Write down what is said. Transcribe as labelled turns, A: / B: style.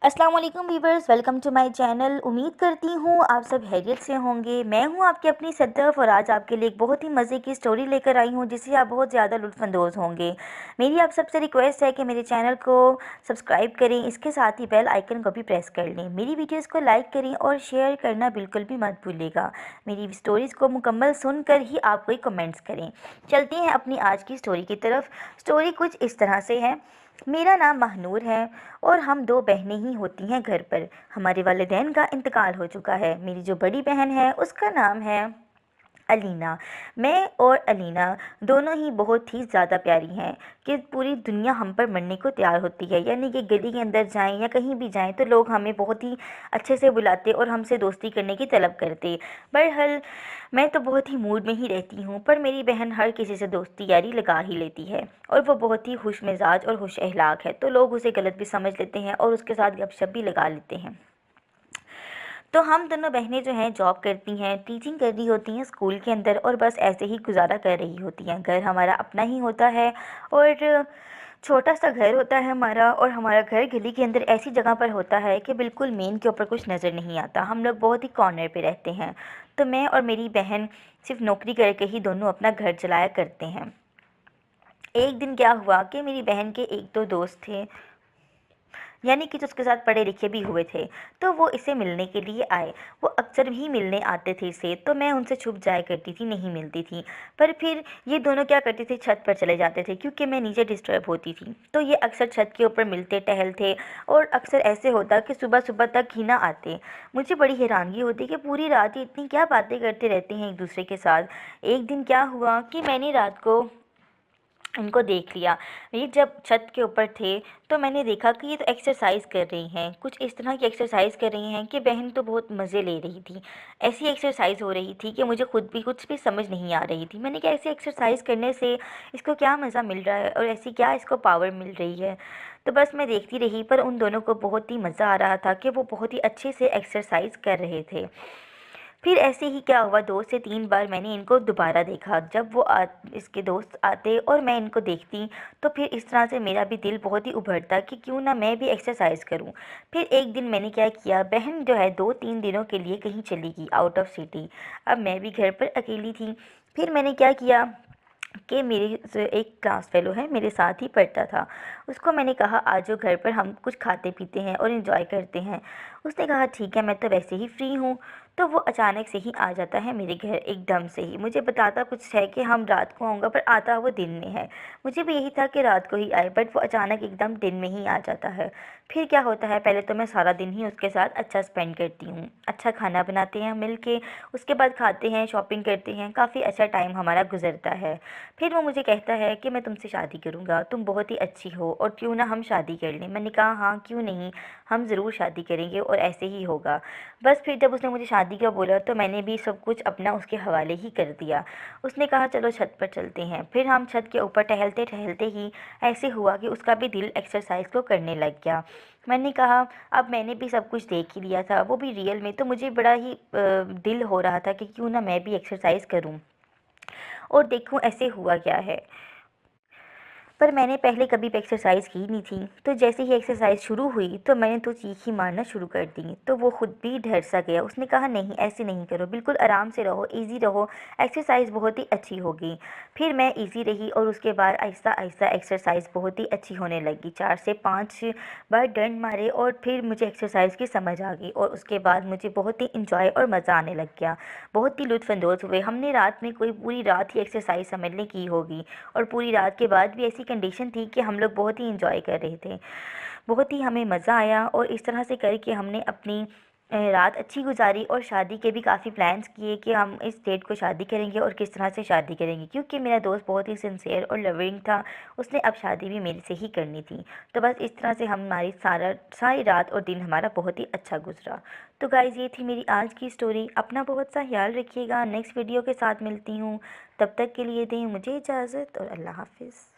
A: अस्सलाम वालेकुम viewers, welcome to my channel. उम्मीद करती हूँ आप सब खैरियत से होंगे। मैं हूँ आपकी अपनी सद्दफ़ और आज आपके लिए एक बहुत ही मज़े की स्टोरी लेकर आई हूँ जिससे आप बहुत ज़्यादा लुत्फ़अंदोज़ होंगे। मेरी आप सबसे रिक्वेस्ट है कि मेरे चैनल को सब्सक्राइब करें, इसके साथ ही बेल आइकन को भी प्रेस कर लें। मेरी वीडियोज़ को लाइक करें और शेयर करना बिल्कुल भी मत भूलिएगा। मेरी स्टोरीज़ को मुकम्मल सुन कर ही आप कोई कमेंट्स करें। चलते हैं अपनी आज की स्टोरी की तरफ। स्टोरी कुछ इस तरह से है। मेरा नाम महनूर है और हम दो बहनें ही होती हैं घर पर। हमारे वालिदैन का इंतकाल हो चुका है। मेरी जो बड़ी बहन है उसका नाम है अलीना। मैं और अलीना दोनों ही बहुत ही ज़्यादा प्यारी हैं कि पूरी दुनिया हम पर मरने को तैयार होती है। यानी कि गली के अंदर जाएं या कहीं भी जाएं तो लोग हमें बहुत ही अच्छे से बुलाते और हमसे दोस्ती करने की तलब करते। बहरहाल मैं तो बहुत ही मूड में ही रहती हूँ, पर मेरी बहन हर किसी से दोस्ती यारी लगा ही लेती है और वो बहुत ही खुश मिजाज और खुश अखलाक है, तो लोग उसे गलत भी समझ लेते हैं और उसके साथ गपशप भी लगा लेते हैं। तो हम दोनों बहनें जो हैं जॉब करती हैं, टीचिंग कर रही होती हैं स्कूल के अंदर और बस ऐसे ही गुजारा कर रही होती हैं। घर हमारा अपना ही होता है और छोटा सा घर होता है हमारा, और हमारा घर गली के अंदर ऐसी जगह पर होता है कि बिल्कुल मेन के ऊपर कुछ नज़र नहीं आता। हम लोग बहुत ही कॉर्नर पे रहते हैं। तो मैं और मेरी बहन सिर्फ नौकरी करके ही दोनों अपना घर चलाया करते हैं। एक दिन क्या हुआ कि मेरी बहन के एक दो दोस्त थे, यानी कि जो उसके साथ पढ़े लिखे भी हुए थे, तो वो इसे मिलने के लिए आए। वो अक्सर ही मिलने आते थे इसे, तो मैं उनसे छुप जाया करती थी, नहीं मिलती थी। पर फिर ये दोनों क्या करते थे, छत पर चले जाते थे क्योंकि मैं नीचे डिस्टर्ब होती थी। तो ये अक्सर छत के ऊपर मिलते टहलते और अक्सर ऐसे होता कि सुबह सुबह तक ही ना आते। मुझे बड़ी हैरानगी होती कि पूरी रात ये इतनी क्या बातें करते रहते हैं एक दूसरे के साथ। एक दिन क्या हुआ कि मैंने रात को इनको देख लिया। ये जब छत के ऊपर थे तो मैंने देखा कि ये तो एक्सरसाइज कर रही हैं, कुछ इस तरह की एक्सरसाइज कर रही हैं कि बहन तो बहुत मज़े ले रही थी। ऐसी एक्सरसाइज हो रही थी कि मुझे खुद भी कुछ भी समझ नहीं आ रही थी। मैंने कहा ऐसी एक्सरसाइज करने से इसको क्या मज़ा मिल रहा है और ऐसी क्या इसको पावर मिल रही है। तो बस मैं देखती रही, पर उन दोनों को बहुत ही मज़ा आ रहा था कि वो बहुत ही अच्छे से एक्सरसाइज कर रहे थे। फिर ऐसे ही क्या हुआ, 2 से 3 बार मैंने इनको दोबारा देखा। जब वो इसके दोस्त आते और मैं इनको देखती, तो फिर इस तरह से मेरा भी दिल बहुत ही उभरता कि क्यों ना मैं भी एक्सरसाइज करूं। फिर एक दिन मैंने क्या किया, बहन जो है 2-3 दिनों के लिए कहीं चली गई आउट ऑफ सिटी। अब मैं भी घर पर अकेली थी। फिर मैंने क्या किया कि मेरी जो एक क्लास फेलो है, मेरे साथ ही पढ़ता था, उसको मैंने कहा आ जाओ घर पर, हम कुछ खाते पीते हैं और इन्जॉय करते हैं। उसने कहा ठीक है, मैं तो वैसे ही फ्री हूँ। तो वो अचानक से ही आ जाता है मेरे घर, एकदम से ही मुझे बताता कुछ है कि हम रात को आऊँगा, पर आता वो दिन में है। मुझे भी यही था कि रात को ही आए, बट वो अचानक एकदम दिन में ही आ जाता है। फिर क्या होता है, पहले तो मैं सारा दिन ही उसके साथ अच्छा स्पेंड करती हूँ, अच्छा खाना बनाते हैं मिल के, उसके बाद खाते हैं, शॉपिंग करते हैं, काफ़ी अच्छा टाइम हमारा गुजरता है। फिर वो मुझे कहता है कि मैं तुमसे शादी करूँगा, तुम बहुत ही अच्छी हो और क्यों ना हम शादी कर लें। मैंने कहा हाँ क्यों नहीं, हम ज़रूर शादी करेंगे और ऐसे ही होगा। बस फिर जब उसने मुझे शादी का बोला तो मैंने भी सब कुछ अपना उसके हवाले ही कर दिया। उसने कहा चलो छत पर चलते हैं। फिर हम छत के ऊपर टहलते टहलते ही ऐसे हुआ कि उसका भी दिल एक्सरसाइज को करने लग गया। मैंने कहा अब मैंने भी सब कुछ देख ही लिया था, वो भी रियल में, तो मुझे बड़ा ही दिल हो रहा था कि क्यों ना मैं भी एक्सरसाइज करूं और देखूं ऐसे हुआ क्या है। पर मैंने पहले कभी भी एक्सरसाइज की नहीं थी, तो जैसे ही एक्सरसाइज शुरू हुई तो मैंने तो चीख ही मारना शुरू कर दी। तो वो खुद भी डर सा गया। उसने कहा नहीं ऐसे नहीं करो, बिल्कुल आराम से रहो, इजी रहो, एक्सरसाइज बहुत ही अच्छी होगी। फिर मैं इजी रही और उसके बाद आहिस्ता आहिस्ता एक्सरसाइज बहुत ही अच्छी होने लगी। 4 से 5 बार डंड मारे और फिर मुझे एक्सरसाइज की समझ आ गई और उसके बाद मुझे बहुत ही इंजॉय और मज़ा आने लग गया। बहुत ही लुत्फ़अंदोज़ हुए। हमने रात में कोई पूरी रात ही एक्सरसाइज समझ लें की होगी और पूरी रात के बाद भी ऐसी कंडीशन थी कि हम लोग बहुत ही इंजॉय कर रहे थे। बहुत ही हमें मज़ा आया और इस तरह से करके हमने अपनी रात अच्छी गुजारी और शादी के भी काफ़ी प्लान्स किए कि हम इस डेट को शादी करेंगे और किस तरह से शादी करेंगे, क्योंकि मेरा दोस्त बहुत ही सिंसियर और लविंग था। उसने अब शादी भी मेरे से ही करनी थी। तो बस इस तरह से हमारी सारी रात और दिन हमारा बहुत ही अच्छा गुजरा। तो गाइज़ ये थी मेरी आज की स्टोरी। अपना बहुत सा ख्याल रखिएगा। नेक्स्ट वीडियो के साथ मिलती हूँ, तब तक के लिए दें मुझे इजाज़त और अल्लाह हाफिज़।